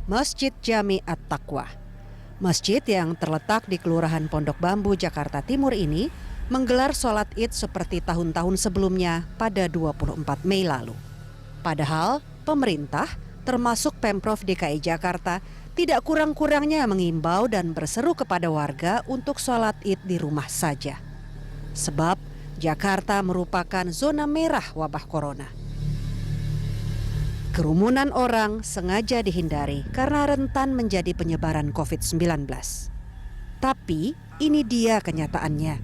Masjid Jami At-Taqwa. Masjid yang terletak di Kelurahan Pondok Bambu, Jakarta Timur ini menggelar sholat Id seperti tahun-tahun sebelumnya pada 24 Mei lalu. Padahal pemerintah termasuk Pemprov DKI Jakarta tidak kurang-kurangnya mengimbau dan berseru kepada warga untuk sholat Id di rumah saja. Sebab Jakarta merupakan zona merah wabah corona. Kerumunan orang sengaja dihindari karena rentan menjadi penyebaran COVID-19. Tapi ini dia kenyataannya.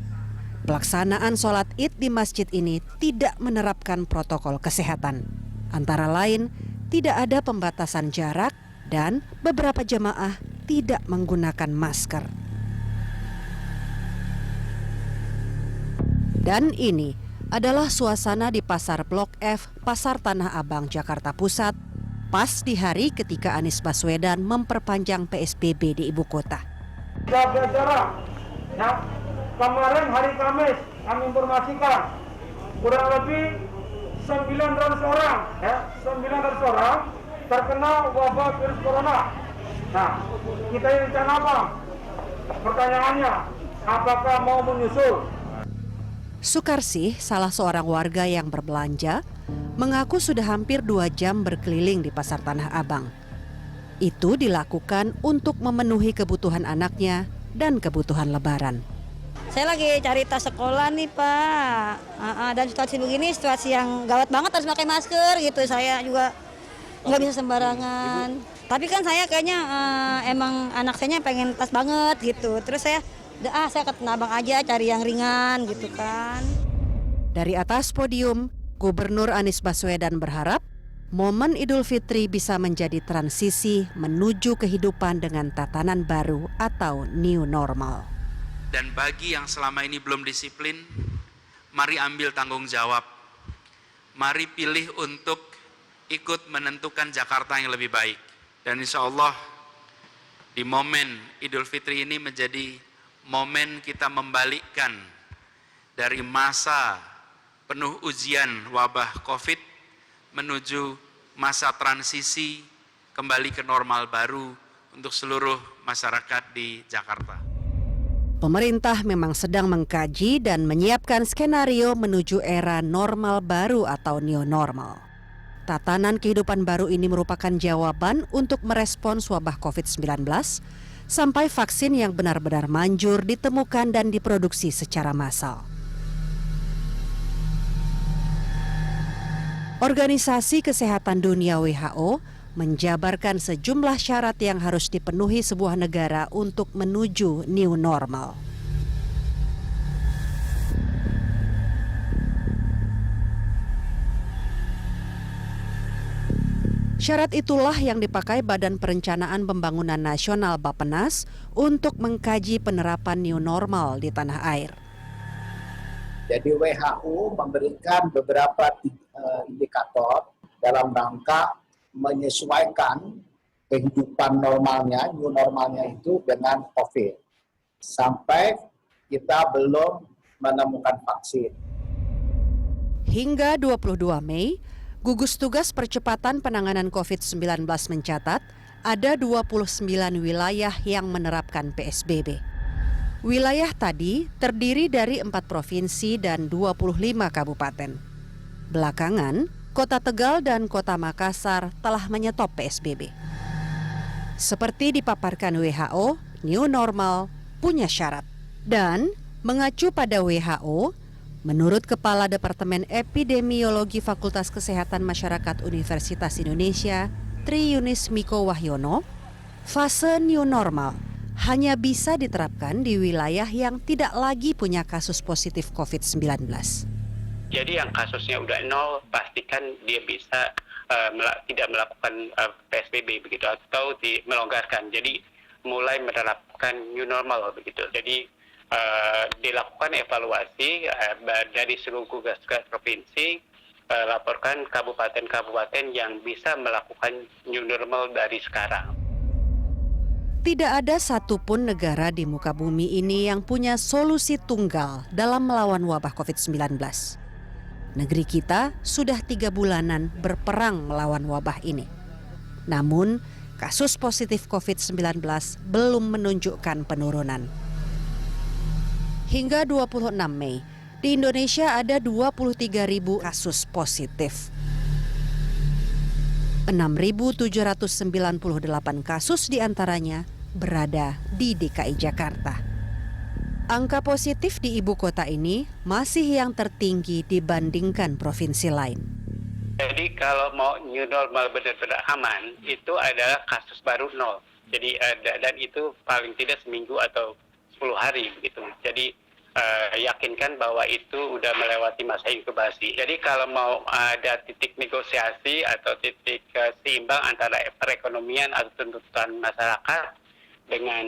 Pelaksanaan sholat Id di masjid ini tidak menerapkan protokol kesehatan. Antara lain, tidak ada pembatasan jarak dan beberapa jemaah tidak menggunakan masker. Dan ini adalah suasana di Pasar Blok F, Pasar Tanah Abang, Jakarta Pusat, pas di hari ketika Anies Baswedan memperpanjang PSBB di ibu kota. Jaga jarak. Ya, kemarin hari Kamis kami informasikan kurang lebih 900 orang, 900 orang terkena wabah virus corona. Nah, kita ini rencana apa? Pertanyaannya, apakah mau menyusul? Sukarsih, salah seorang warga yang berbelanja, mengaku sudah hampir 2 jam berkeliling di Pasar Tanah Abang. Itu dilakukan untuk memenuhi kebutuhan anaknya dan kebutuhan lebaran. Saya lagi cari tas sekolah nih Pak, dan situasi begini situasi yang gawat banget harus pakai masker gitu. Saya juga nggak bisa sembarangan. Tapi kan saya kayaknya emang anak saya pengen tas banget gitu. Terus saya ke Tanah Abang aja cari yang ringan gitu kan. Dari atas podium, Gubernur Anies Baswedan berharap momen Idul Fitri bisa menjadi transisi menuju kehidupan dengan tatanan baru atau new normal. Dan bagi yang selama ini belum disiplin, mari ambil tanggung jawab. Mari pilih untuk ikut menentukan Jakarta yang lebih baik. Dan insya Allah di momen Idul Fitri ini menjadi momen kita membalikkan dari masa penuh ujian wabah COVID menuju masa transisi kembali ke normal baru untuk seluruh masyarakat di Jakarta. Pemerintah memang sedang mengkaji dan menyiapkan skenario menuju era normal baru atau new normal. Tatanan kehidupan baru ini merupakan jawaban untuk merespons wabah COVID-19 sampai vaksin yang benar-benar manjur ditemukan dan diproduksi secara massal. Organisasi Kesehatan Dunia WHO menjabarkan sejumlah syarat yang harus dipenuhi sebuah negara untuk menuju new normal. Syarat itulah yang dipakai Badan Perencanaan Pembangunan Nasional Bappenas untuk mengkaji penerapan new normal di tanah air. Jadi WHO memberikan beberapa indikator dalam rangka menyesuaikan kehidupan normalnya, new normalnya itu dengan COVID. Sampai kita belum menemukan vaksin. Hingga 22 Mei, Gugus Tugas Percepatan Penanganan COVID-19 mencatat ada 29 wilayah yang menerapkan PSBB. Wilayah tadi terdiri dari 4 provinsi dan 25 kabupaten. Belakangan, Kota Tegal dan Kota Makassar telah menyetop PSBB. Seperti dipaparkan WHO, new normal punya syarat. Dan mengacu pada WHO, menurut Kepala Departemen Epidemiologi Fakultas Kesehatan Masyarakat Universitas Indonesia, Tri Yunis Miko Wahyono, fase new normal hanya bisa diterapkan di wilayah yang tidak lagi punya kasus positif COVID-19. Jadi yang kasusnya udah nol, pastikan dia bisa tidak melakukan PSBB begitu atau melonggarkan. Jadi mulai menerapkan new normal begitu. Jadi dilakukan evaluasi dari seluruh gugus tugas provinsi, laporkan kabupaten-kabupaten yang bisa melakukan new normal dari sekarang. Tidak ada satupun negara di muka bumi ini yang punya solusi tunggal dalam melawan wabah COVID-19. Negeri kita sudah 3 bulanan berperang melawan wabah ini. Namun, kasus positif COVID-19 belum menunjukkan penurunan. Hingga 26 Mei, di Indonesia ada 23.000 kasus positif. 6.798 kasus diantaranya berada di DKI Jakarta. Angka positif di ibu kota ini masih yang tertinggi dibandingkan provinsi lain. Jadi kalau mau new normal benar-benar aman, itu adalah kasus baru 0. Jadi dan itu paling tidak seminggu atau 10 hari begitu. Jadi yakinkan bahwa itu udah melewati masa inkubasi. Jadi kalau mau ada titik negosiasi atau titik seimbang antara perekonomian atau tuntutan masyarakat dengan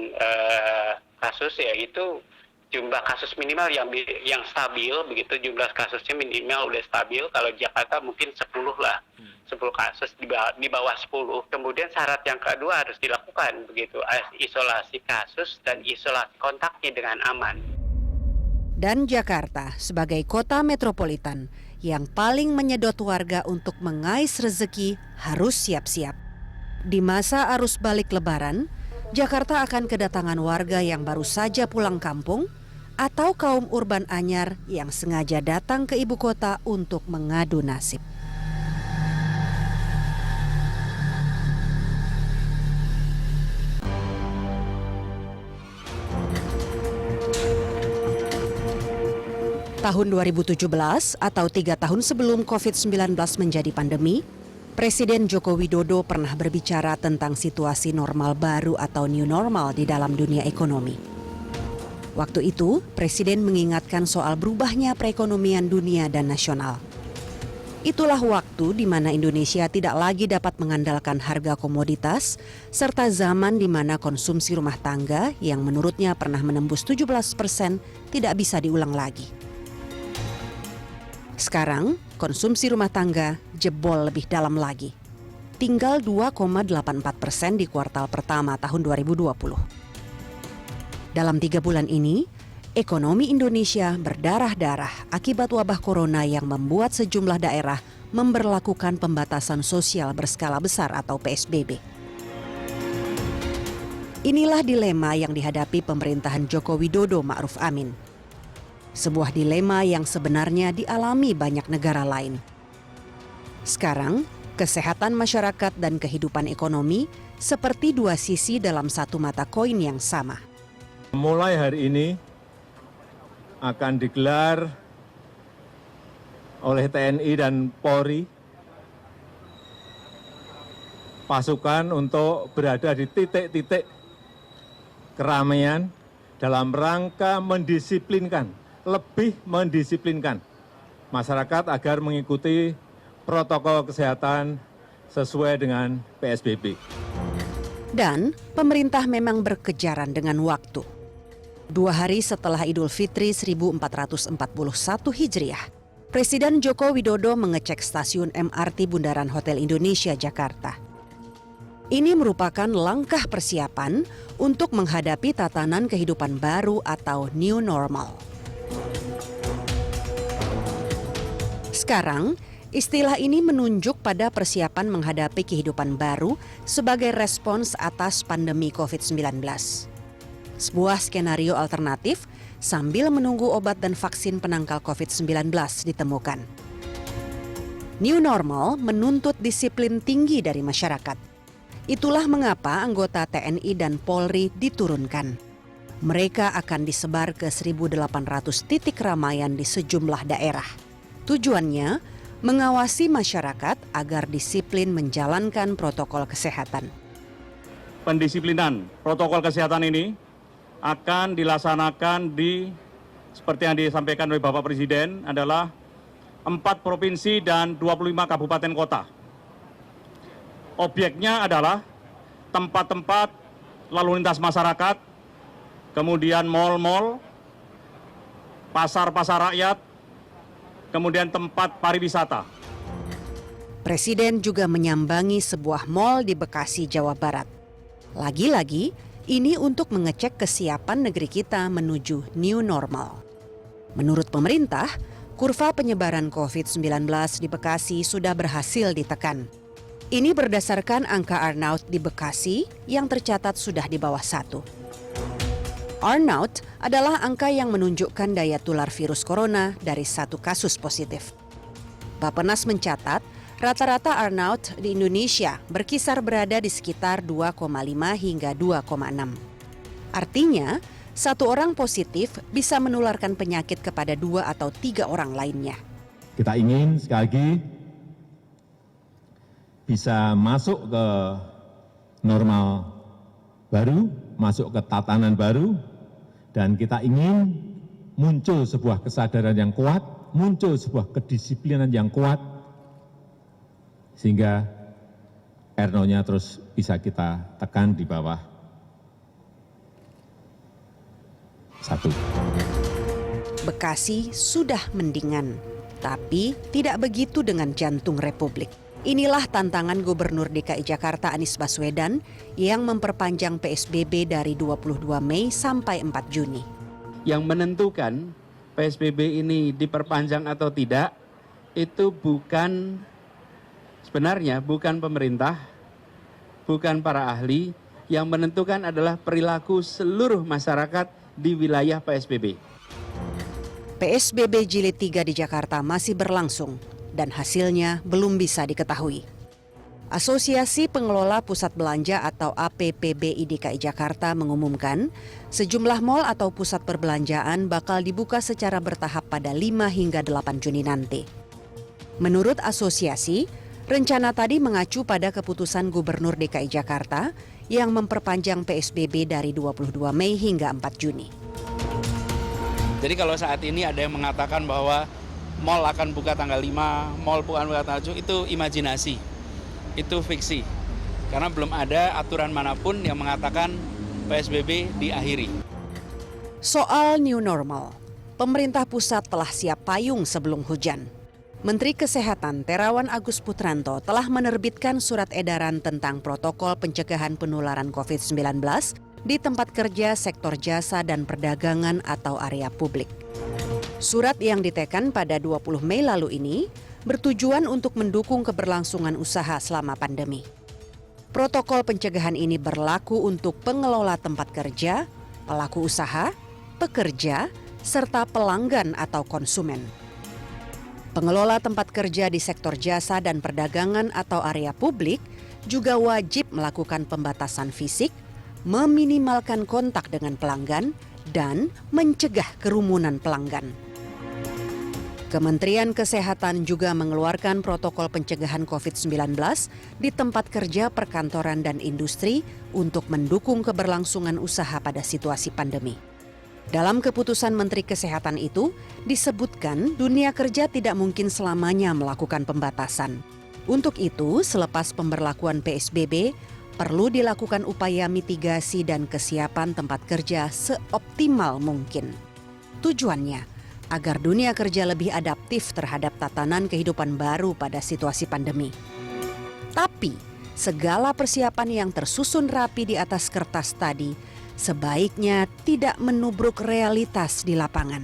kasus, ya itu jumlah kasus minimal yang stabil begitu, jumlah kasusnya minimal udah stabil. Kalau Jakarta mungkin 10 lah, 10 kasus di bawah 10. Kemudian syarat yang kedua harus dilakukan begitu, isolasi kasus dan isolasi kontaknya dengan aman. Dan Jakarta sebagai kota metropolitan yang paling menyedot warga untuk mengais rezeki harus siap-siap. Di masa arus balik Lebaran, Jakarta akan kedatangan warga yang baru saja pulang kampung atau kaum urban anyar yang sengaja datang ke ibu kota untuk mengadu nasib. Tahun 2017 atau 3 tahun sebelum COVID-19 menjadi pandemi, Presiden Joko Widodo pernah berbicara tentang situasi normal baru atau new normal di dalam dunia ekonomi. Waktu itu, Presiden mengingatkan soal berubahnya perekonomian dunia dan nasional. Itulah waktu di mana Indonesia tidak lagi dapat mengandalkan harga komoditas, serta zaman di mana konsumsi rumah tangga yang menurutnya pernah menembus 17% tidak bisa diulang lagi. Sekarang, konsumsi rumah tangga jebol lebih dalam lagi. Tinggal 2,84% di kuartal pertama tahun 2020. Dalam 3 bulan ini, ekonomi Indonesia berdarah-darah akibat wabah corona yang membuat sejumlah daerah memberlakukan pembatasan sosial berskala besar atau PSBB. Inilah dilema yang dihadapi pemerintahan Joko Widodo Ma'ruf Amin. Sebuah dilema yang sebenarnya dialami banyak negara lain. Sekarang, kesehatan masyarakat dan kehidupan ekonomi seperti dua sisi dalam satu mata koin yang sama. Mulai hari ini akan digelar oleh TNI dan Polri pasukan untuk berada di titik-titik keramaian dalam rangka mendisiplinkan, lebih mendisiplinkan masyarakat agar mengikuti protokol kesehatan sesuai dengan PSBB. Dan pemerintah memang berkejaran dengan waktu. 2 hari setelah Idul Fitri 1441 Hijriah, Presiden Joko Widodo mengecek stasiun MRT Bundaran Hotel Indonesia Jakarta. Ini merupakan langkah persiapan untuk menghadapi tatanan kehidupan baru atau new normal. Sekarang, istilah ini menunjuk pada persiapan menghadapi kehidupan baru sebagai respons atas pandemi COVID-19. Sebuah skenario alternatif sambil menunggu obat dan vaksin penangkal COVID-19 ditemukan. New normal menuntut disiplin tinggi dari masyarakat. Itulah mengapa anggota TNI dan Polri diturunkan. Mereka akan disebar ke 1.800 titik keramaian di sejumlah daerah. Tujuannya mengawasi masyarakat agar disiplin menjalankan protokol kesehatan. Pendisiplinan protokol kesehatan ini akan dilaksanakan seperti yang disampaikan oleh Bapak Presiden adalah 4 provinsi dan 25 kabupaten kota. Objeknya adalah tempat-tempat lalu lintas masyarakat, kemudian mal-mal, pasar-pasar rakyat, kemudian tempat pariwisata. Presiden juga menyambangi sebuah mal di Bekasi, Jawa Barat. Lagi-lagi, ini untuk mengecek kesiapan negeri kita menuju new normal. Menurut pemerintah, kurva penyebaran COVID-19 di Bekasi sudah berhasil ditekan. Ini berdasarkan angka Arnaud di Bekasi yang tercatat sudah di bawah 1. Arnaud adalah angka yang menunjukkan daya tular virus corona dari 1 kasus positif. Bappenas mencatat rata-rata Arnaud di Indonesia berkisar berada di sekitar 2,5 hingga 2,6. Artinya, 1 orang positif bisa menularkan penyakit kepada 2 atau 3 orang lainnya. Kita ingin sekali lagi bisa masuk ke normal baru, masuk ke tatanan baru, dan kita ingin muncul sebuah kesadaran yang kuat, muncul sebuah kedisiplinan yang kuat, sehingga R0-nya terus bisa kita tekan di bawah 1. Bekasi sudah mendingan, tapi tidak begitu dengan jantung Republik. Inilah tantangan Gubernur DKI Jakarta Anies Baswedan yang memperpanjang PSBB dari 22 Mei sampai 4 Juni. Yang menentukan PSBB ini diperpanjang atau tidak, itu sebenarnya bukan pemerintah, bukan para ahli, yang menentukan adalah perilaku seluruh masyarakat di wilayah PSBB. PSBB Jilid 3 di Jakarta masih berlangsung dan hasilnya belum bisa diketahui. Asosiasi Pengelola Pusat Belanja atau APPBI DKI Jakarta mengumumkan sejumlah mal atau pusat perbelanjaan bakal dibuka secara bertahap pada 5 hingga 8 Juni nanti. Menurut asosiasi, rencana tadi mengacu pada keputusan Gubernur DKI Jakarta yang memperpanjang PSBB dari 22 Mei hingga 4 Juni. Jadi kalau saat ini ada yang mengatakan bahwa mal akan buka tanggal 5, mal bukan buka tanggal 7, itu imajinasi, itu fiksi. Karena belum ada aturan manapun yang mengatakan PSBB diakhiri. Soal new normal, pemerintah pusat telah siap payung sebelum hujan. Menteri Kesehatan Terawan Agus Putranto telah menerbitkan surat edaran tentang protokol pencegahan penularan COVID-19 di tempat kerja, sektor jasa, dan perdagangan atau area publik. Surat yang ditekan pada 20 Mei lalu ini bertujuan untuk mendukung keberlangsungan usaha selama pandemi. Protokol pencegahan ini berlaku untuk pengelola tempat kerja, pelaku usaha, pekerja, serta pelanggan atau konsumen. Pengelola tempat kerja di sektor jasa dan perdagangan atau area publik juga wajib melakukan pembatasan fisik, meminimalkan kontak dengan pelanggan, dan mencegah kerumunan pelanggan. Kementerian Kesehatan juga mengeluarkan protokol pencegahan COVID-19 di tempat kerja, perkantoran, dan industri untuk mendukung keberlangsungan usaha pada situasi pandemi. Dalam keputusan Menteri Kesehatan itu, disebutkan dunia kerja tidak mungkin selamanya melakukan pembatasan. Untuk itu, selepas pemberlakuan PSBB, perlu dilakukan upaya mitigasi dan kesiapan tempat kerja seoptimal mungkin. Tujuannya, agar dunia kerja lebih adaptif terhadap tatanan kehidupan baru pada situasi pandemi. Tapi, segala persiapan yang tersusun rapi di atas kertas tadi sebaiknya tidak menubruk realitas di lapangan.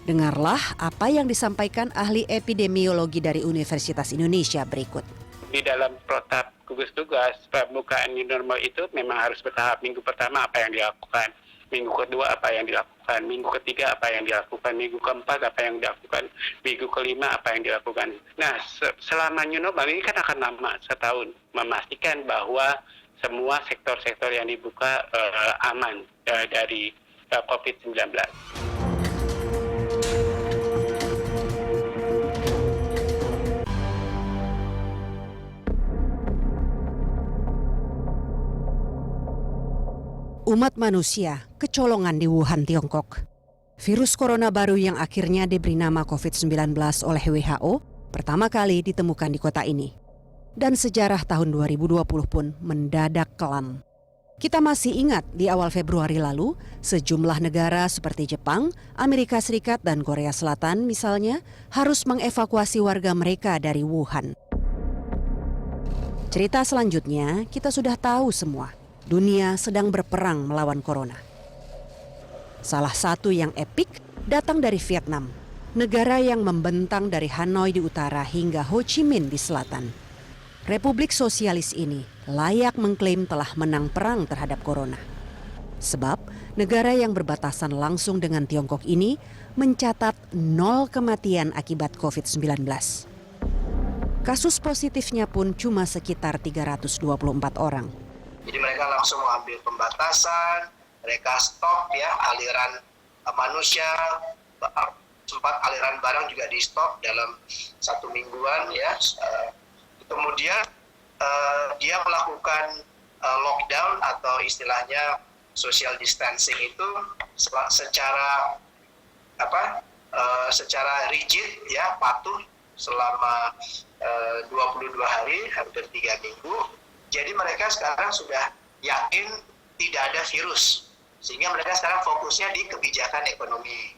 Dengarlah apa yang disampaikan ahli epidemiologi dari Universitas Indonesia berikut. Di dalam protap gugus tugas, pembukaan new normal itu memang harus bertahap. Minggu pertama apa yang dilakukan, minggu kedua apa yang dilakukan, minggu ketiga apa yang dilakukan, minggu keempat apa yang dilakukan, minggu kelima apa yang dilakukan. Nah, selama new normal ini kan akan lama, setahun, memastikan bahwa semua sektor-sektor yang dibuka aman dari COVID-19. Umat manusia kecolongan di Wuhan, Tiongkok. Virus corona baru yang akhirnya diberi nama COVID-19 oleh WHO pertama kali ditemukan di kota ini. Dan sejarah tahun 2020 pun mendadak kelam. Kita masih ingat di awal Februari lalu, sejumlah negara seperti Jepang, Amerika Serikat, dan Korea Selatan misalnya harus mengevakuasi warga mereka dari Wuhan. Cerita selanjutnya kita sudah tahu semua. Dunia sedang berperang melawan corona. Salah satu yang epik datang dari Vietnam, negara yang membentang dari Hanoi di utara hingga Ho Chi Minh di selatan. Republik Sosialis ini layak mengklaim telah menang perang terhadap corona. Sebab negara yang berbatasan langsung dengan Tiongkok ini mencatat 0 kematian akibat COVID-19. Kasus positifnya pun cuma sekitar 324 orang. Jadi mereka langsung mengambil pembatasan, mereka stop ya aliran manusia, sempat aliran barang juga di stop dalam 1 mingguan ya. Kemudian dia melakukan lockdown atau istilahnya social distancing itu secara rigid ya, patuh selama 22 hari, hampir 3 minggu. Jadi mereka sekarang sudah yakin tidak ada virus, sehingga mereka sekarang fokusnya di kebijakan ekonomi.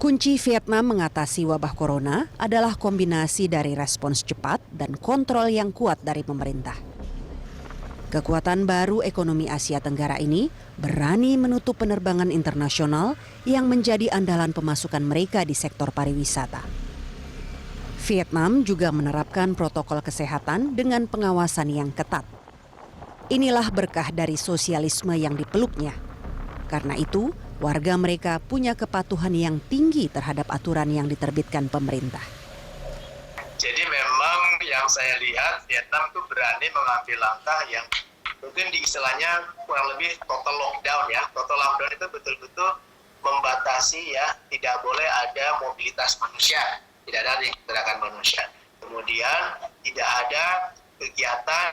Kunci Vietnam mengatasi wabah corona adalah kombinasi dari respons cepat dan kontrol yang kuat dari pemerintah. Kekuatan baru ekonomi Asia Tenggara ini berani menutup penerbangan internasional yang menjadi andalan pemasukan mereka di sektor pariwisata. Vietnam juga menerapkan protokol kesehatan dengan pengawasan yang ketat. Inilah berkah dari sosialisme yang dipeluknya. Karena itu, warga mereka punya kepatuhan yang tinggi terhadap aturan yang diterbitkan pemerintah. Jadi memang yang saya lihat Vietnam itu berani mengambil langkah yang mungkin di istilahnya kurang lebih total lockdown ya. Total lockdown itu betul-betul membatasi ya, tidak boleh ada mobilitas manusia, tidak ada gerakan manusia. Kemudian tidak ada kegiatan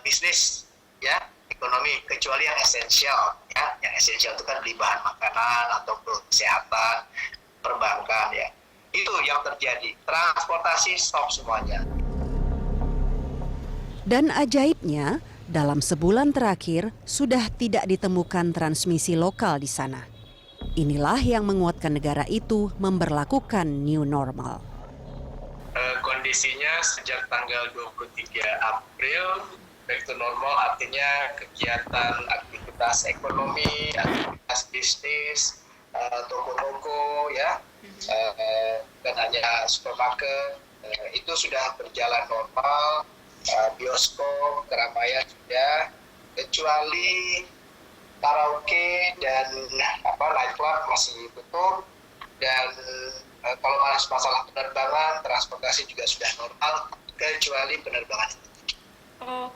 bisnis ya, ekonomi kecuali yang esensial ya. Yang esensial itu kan beli bahan makanan atau kesehatan, perbankan ya. Itu yang terjadi. Transportasi stop semuanya. Dan ajaibnya, dalam sebulan terakhir sudah tidak ditemukan transmisi lokal di sana. Inilah yang menguatkan negara itu memberlakukan new normal. Kondisinya sejak tanggal 23 April back to normal, artinya kegiatan aktivitas ekonomi, aktivitas bisnis, toko-toko ya, dan hanya supermarket itu sudah berjalan normal. Bioskop, keramaian sudah, kecuali karaoke dan nightclub masih tutup, dan kalau masalah penerbangan, transportasi juga sudah normal kecuali penerbangan.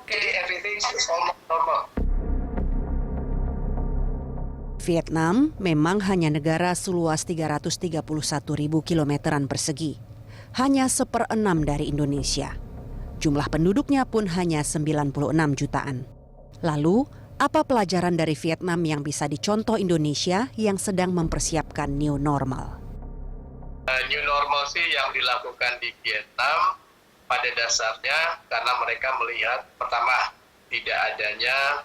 Jadi everything is almost normal. Vietnam memang hanya negara seluas 331.000 kilometeran persegi, hanya 1/6 dari Indonesia. Jumlah penduduknya pun hanya 96 jutaan. Lalu, apa pelajaran dari Vietnam yang bisa dicontoh Indonesia yang sedang mempersiapkan new normal? New normal sih yang dilakukan di Vietnam pada dasarnya karena mereka melihat pertama tidak adanya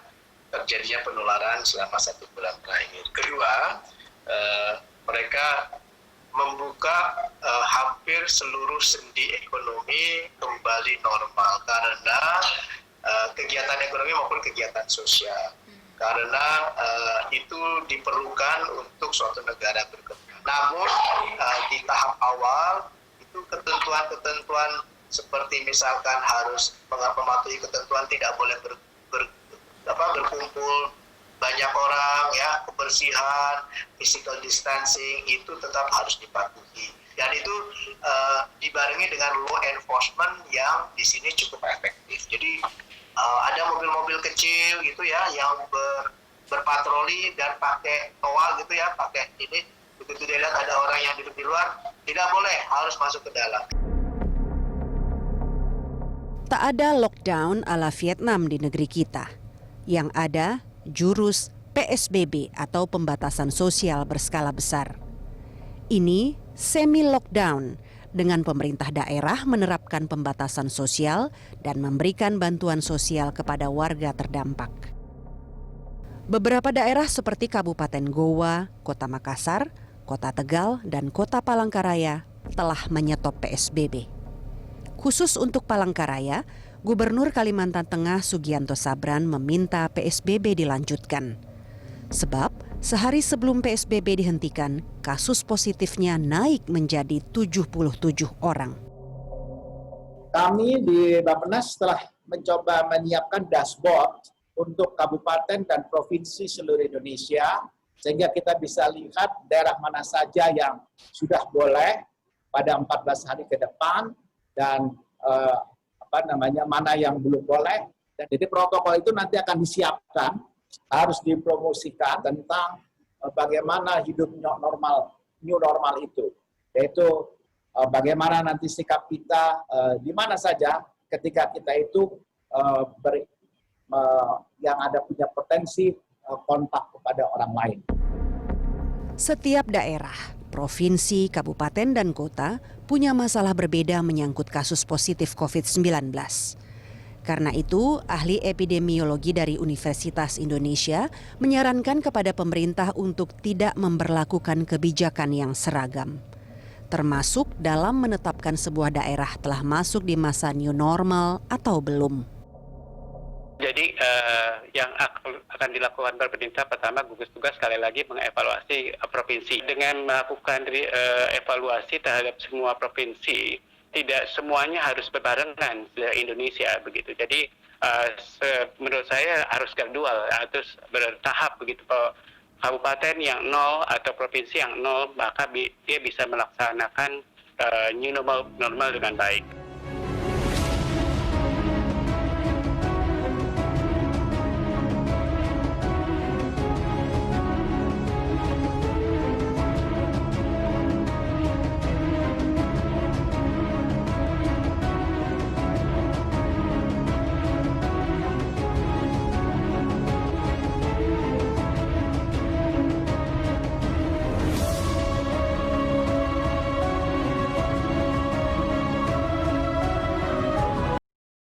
terjadinya penularan selama 1 bulan terakhir. Kedua, mereka membuka hampir seluruh sendi ekonomi kembali normal karena kegiatan ekonomi maupun kegiatan sosial. Karena itu diperlukan untuk suatu negara berkembang. Namun di tahap awal itu ketentuan-ketentuan seperti misalkan harus mematuhi ketentuan tidak boleh berkumpul banyak orang ya, kebersihan, physical distancing itu tetap harus dipatuhi. Dan itu dibarengi dengan law enforcement yang di sini cukup efektif. Jadi ada mobil-mobil kecil gitu ya yang berpatroli dan pakai toa gitu ya, pakai ini. Begitu dia lihat ada orang yang duduk di luar, tidak boleh, harus masuk ke dalam. Tak ada lockdown ala Vietnam di negeri kita. Yang ada jurus PSBB atau pembatasan sosial berskala besar. Ini semi-lockdown dengan pemerintah daerah menerapkan pembatasan sosial dan memberikan bantuan sosial kepada warga terdampak. Beberapa daerah seperti Kabupaten Goa, Kota Makassar, Kota Tegal, dan Kota Palangkaraya telah menyetop PSBB. Khusus untuk Palangkaraya, Gubernur Kalimantan Tengah Sugianto Sabran meminta PSBB dilanjutkan. Sebab sehari sebelum PSBB dihentikan, kasus positifnya naik menjadi 77 orang. Kami di Bappenas telah mencoba menyiapkan dashboard untuk kabupaten dan provinsi seluruh Indonesia, sehingga kita bisa lihat daerah mana saja yang sudah boleh pada 14 hari ke depan dan mana yang belum boleh. Dan jadi protokol itu nanti akan disiapkan, harus dipromosikan tentang bagaimana hidup new normal itu, yaitu bagaimana nanti sikap kita di mana saja ketika kita itu yang ada punya potensi kontak kepada orang lain. Setiap daerah, provinsi, kabupaten, dan kota punya masalah berbeda menyangkut kasus positif COVID-19. Karena itu, ahli epidemiologi dari Universitas Indonesia menyarankan kepada pemerintah untuk tidak memberlakukan kebijakan yang seragam, termasuk dalam menetapkan sebuah daerah telah masuk di masa new normal atau belum. Jadi yang akan dilakukan pemerintah pertama gugus tugas sekali lagi mengevaluasi provinsi dengan melakukan evaluasi terhadap semua provinsi. Tidak semuanya harus berbarengan di Indonesia begitu. Jadi menurut saya harus gradual, harus bertahap begitu. Kalau kabupaten yang 0 atau provinsi yang 0 maka dia bisa melaksanakan new normal dengan baik.